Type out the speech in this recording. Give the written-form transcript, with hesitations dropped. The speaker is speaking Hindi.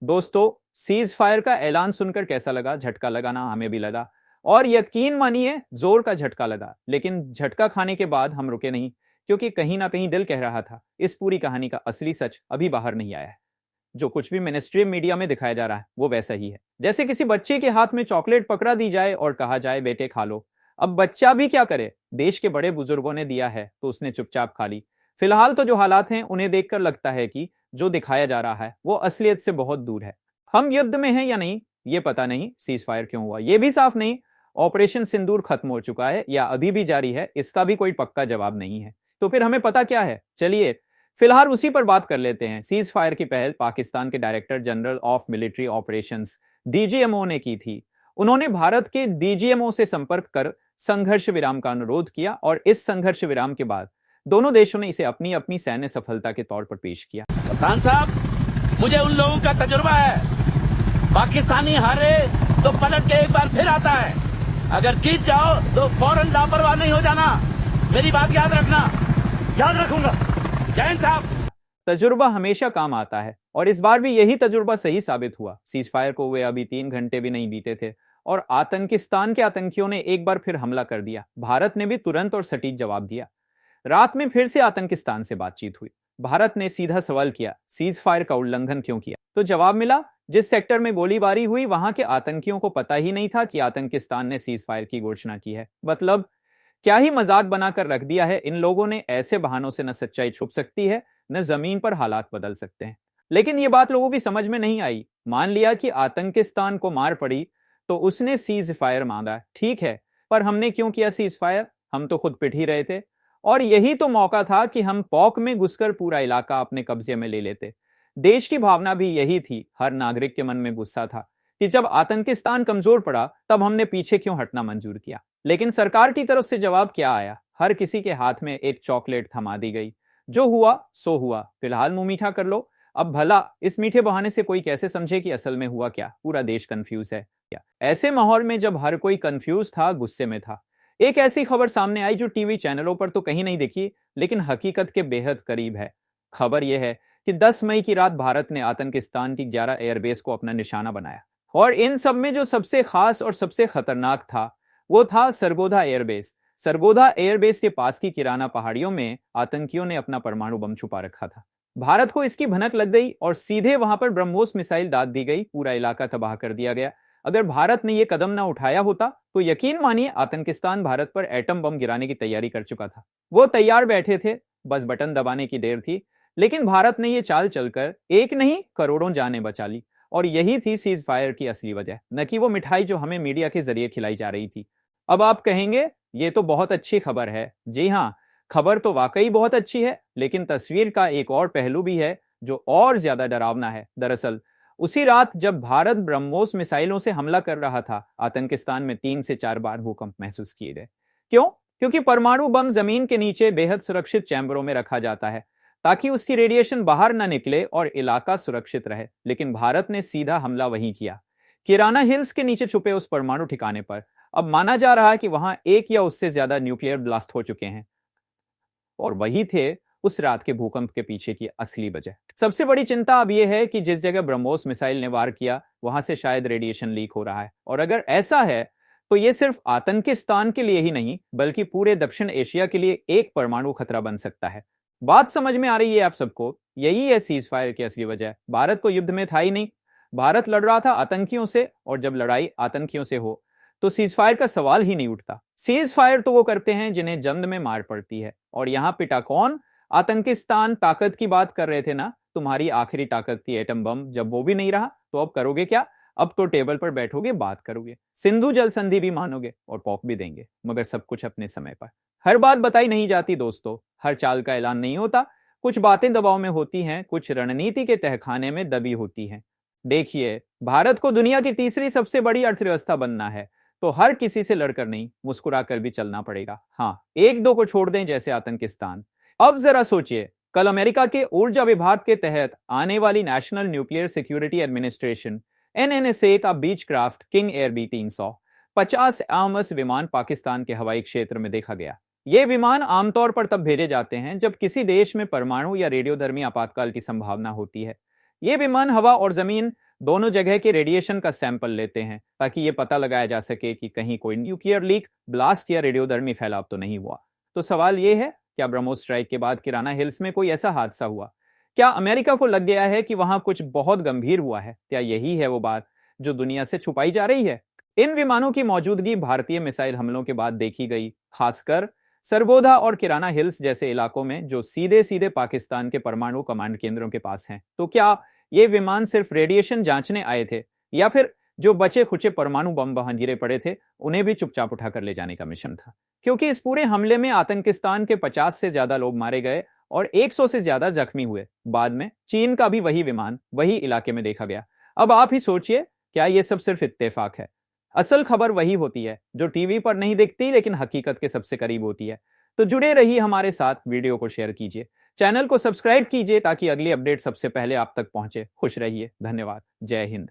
दोस्तों, सीज फायर का ऐलान सुनकर कैसा लगा? झटका लगा ना? हमें भी लगा। और यकीन मानिए, जोर का झटका लगा। लेकिन झटका खाने के बाद हम रुके नहीं, क्योंकि कहीं ना कहीं दिल कह रहा था इस पूरी कहानी का असली सच अभी बाहर नहीं आया है। जो कुछ भी मिनिस्ट्री मीडिया में दिखाया जा रहा है वो वैसा ही है, जैसे किसी बच्चे के हाथ में चॉकलेट पकड़ा दी जाए और कहा जाए बेटे खा लो। अब बच्चा भी क्या करे? देश के बड़े बुजुर्गों ने दिया है तो उसने चुपचाप खा ली। फिलहाल तो जो हालात हैं उन्हें देखकर लगता है कि जो दिखाया जा रहा है वो असलियत से बहुत दूर है। हम युद्ध में हैं या नहीं ये पता नहीं, सीज फायर क्यों हुआ ये भी साफ नहीं, ऑपरेशन सिंदूर खत्म हो चुका है या अभी भी जारी है इसका भी कोई पक्का जवाब नहीं है। तो फिर हमें पता क्या है? चलिए फिलहाल उसी पर बात कर लेते हैं। सीज फायर की पहल पाकिस्तान के director general of military operations DGMO ने की थी। उन्होंने भारत के डीजीएमओ से संपर्क कर संघर्ष विराम का अनुरोध किया और इस संघर्ष विराम के बाद दोनों देशों ने इसे अपनी अपनी सैन्य सफलता के तौर पर पेश किया। कप्तान साहब, मुझे उन लोगों का तजुर्बा है। पाकिस्तानी हारे तो पलट के एक बार फिर आता है। अगर जीत जाओ तो फौरन लापरवाह नहीं हो जाना। मेरी बात याद रखना। याद रखूंगा। जय हिंद साहब। तजुर्बा हमेशा काम आता है और इस बार भी यही तजुर्बा सही साबित हुआ। सीज फायर को हुए अभी 3 घंटे भी नहीं बीते थे और आतंकिस्तान के आतंकियों ने एक बार फिर हमला कर दिया। भारत ने भी तुरंत और सटीक जवाब दिया। रात में फिर से आतंकिस्तान से बातचीत हुई। भारत ने सीधा सवाल किया, सीज फायर का उल्लंघन क्यों किया? तो जवाब मिला, जिस सेक्टर में गोलीबारी हुई वहां के आतंकियों को पता ही नहीं था कि आतंकिस्तान ने सीज फायर की घोषणा की है। मतलब क्या ही मजाक बनाकर रख दिया है इन लोगों ने। ऐसे बहानों से न सच्चाई छुप सकती है न जमीन पर हालात बदल सकते हैं। लेकिन ये बात लोगों की समझ में नहीं आई। मान लिया कि आतंकिस्तान को मार पड़ी तो उसने सीज फायर मांगा, ठीक है, पर हमने क्यों किया सीज फायर? हम तो खुद पिट ही रहे थे और यही तो मौका था कि हम पौक में घुसकर पूरा इलाका अपने कब्जे में ले लेते। देश की भावना भी यही थी। हर नागरिक के मन में गुस्सा था कि जब आतंकिस्तान कमजोर पड़ा तब हमने पीछे क्यों हटना मंजूर किया। लेकिन सरकार की तरफ से जवाब क्या आया? हर किसी के हाथ में एक चॉकलेट थमा दी गई। जो हुआ सो हुआ, फिलहाल मुंह मीठा कर लो। अब भला इस मीठे बहाने से कोई कैसे समझे कि असल में हुआ क्या? पूरा देश कंफ्यूज है क्या? ऐसे माहौल में जब हर कोई कंफ्यूज था, गुस्से में था, एक ऐसी खबर सामने आई जो टीवी चैनलों पर तो कहीं नहीं दिखी लेकिन हकीकत के बेहद करीब है। खबर यह है कि 10 मई की रात भारत ने आतंकिस्तान की 11 एयरबेस को अपना निशाना बनाया और इन सब में जो सबसे खास और सबसे खतरनाक था वो था सरगोधा एयरबेस। सरगोधा एयरबेस के पास की किराना पहाड़ियों में आतंकियों ने अपना परमाणु बम छुपा रखा था। भारत को इसकी भनक लग गई और सीधे वहां पर ब्रह्मोस मिसाइल दाद दी गई। पूरा इलाका तबाह कर दिया गया। अगर भारत ने यह कदम ना उठाया होता तो यकीन मानिए आतंकिस्तान भारत पर एटम बम गिराने की तैयारी कर चुका था। वो तैयार बैठे थे, बस बटन दबाने की देर थी। लेकिन भारत ने यह चाल चलकर एक नहीं करोड़ों जानें बचा ली और यही थी सीज फायर की असली वजह, न कि वो मिठाई जो हमें मीडिया के जरिए खिलाई जा रही थी। अब आप कहेंगे ये तो बहुत अच्छी खबर है। जी हाँ, खबर तो वाकई बहुत अच्छी है, लेकिन तस्वीर का एक और पहलू भी है जो और ज्यादा डरावना है। दरअसल उसी रात जब भारत ब्रह्मोस मिसाइलों से हमला कर रहा था, आतंकिस्तान में 3 से 4 बार भूकंप महसूस किए गए। क्यों? क्योंकि परमाणु बम जमीन के नीचे बेहद सुरक्षित चैम्बरों में रखा जाता है ताकि उसकी रेडिएशन बाहर न निकले और इलाका सुरक्षित रहे। लेकिन भारत ने सीधा हमला वहीं किया, किराना हिल्स के नीचे छुपे उस परमाणु ठिकाने पर। अब माना जा रहा है कि वहां एक या उससे ज्यादा न्यूक्लियर ब्लास्ट हो चुके हैं और वही थे उस रात के भूकंप के पीछे की असली वजह। सबसे बड़ी चिंता अब यह है कि जिस जगह ब्रह्मोस मिसाइल ने वार किया वहां से शायद रेडिएशन लीक हो रहा है और अगर ऐसा है तो यह सिर्फ आतंकिस्तान के लिए ही नहीं बल्कि पूरे दक्षिण एशिया के लिए एक परमाणु खतरा बन सकता है। बात समझ में आ रही है आप सबको? यही है सीज फायर की असली वजह। भारत को युद्ध में था ही नहीं। भारत लड़ रहा था आतंकियों से और जब लड़ाई आतंकियों से हो तो सीज फायर का सवाल ही नहीं उठता। सीज फायर तो वो करते हैं जिन्हें जंग में मार पड़ती है और यहां पिटा कौन? आतंकिस्तान। ताकत की बात कर रहे थे ना, तुम्हारी आखिरी ताकत थी एटम बम। जब वो भी नहीं रहा तो अब करोगे क्या? अब तो टेबल पर बैठोगे, बात करोगे, सिंधु जल संधि भी मानोगे और पौक भी देंगे, मगर सब कुछ अपने समय पर। हर बात बताई नहीं जाती दोस्तों, हर चाल का ऐलान नहीं होता। कुछ बातें दबाव में होती हैं, कुछ रणनीति के तहखाने में दबी होती हैं। देखिए, भारत को दुनिया की तीसरी सबसे बड़ी अर्थव्यवस्था बनना है तो हर किसी से लड़कर नहीं, मुस्कुराकर भी चलना पड़ेगा। हाँ, एक दो को छोड़ दें जैसे आतंकिस्तान। अब जरा सोचिए, कल अमेरिका के ऊर्जा विभाग के तहत आने वाली National Nuclear Security Administration NNSA का Beechcraft King Air B 300 50 MS विमान पाकिस्तान के हवाई क्षेत्र में देखा गया। ये विमान आमतौर पर तब भेजे जाते हैं जब किसी देश में परमाणु या रेडियोधर्मी आपातकाल की संभावना होती है। ये विमान हवा और जमीन दोनों जगह के रेडिएशन का सैंपल लेते हैं ताकि ये पता लगाया जा सके कि कहीं कोई न्यूक्लियर लीक, ब्लास्ट या रेडियोधर्मी फैलाव तो नहीं हुआ। तो सवाल ये है, क्या ब्रह्मोस स्ट्राइक के बाद किराना हिल्स में कोई ऐसा हादसा हुआ? क्या अमेरिका को लग गया है कि वहां कुछ बहुत गंभीर हुआ है? क्या यही है वो बात जो दुनिया से छुपाई जा रही है? इन विमानों की मौजूदगी भारतीय मिसाइल हमलों के बाद देखी गई, खासकर सरगोधा और किराना हिल्स जैसे इलाकों में जो सीधे सीधे पाकिस्तान के परमाणु कमांड केंद्रों के पास हैं। तो क्या ये विमान सिर्फ रेडिएशन जांचने आए थे, या फिर जो बचे खुचे परमाणु बम वहां गिरे पड़े थे उन्हें भी चुपचाप उठाकर ले जाने का मिशन था? क्योंकि इस पूरे हमले में आतंकिस्तान के 50 से ज्यादा लोग मारे गए और 100 से ज्यादा जख्मी हुए। बाद में चीन का भी वही विमान वही इलाके में देखा गया। अब आप ही सोचिए, क्या यह सब सिर्फ इत्तेफाक है? असल खबर वही होती है जो टीवी पर नहीं दिखती लेकिन हकीकत के सबसे करीब होती है। तो जुड़े रहिए हमारे साथ, वीडियो को शेयर कीजिए, चैनल को सब्सक्राइब कीजिए ताकि अगली अपडेट सबसे पहले आप तक पहुंचे। खुश रहिए। धन्यवाद। जय हिंद।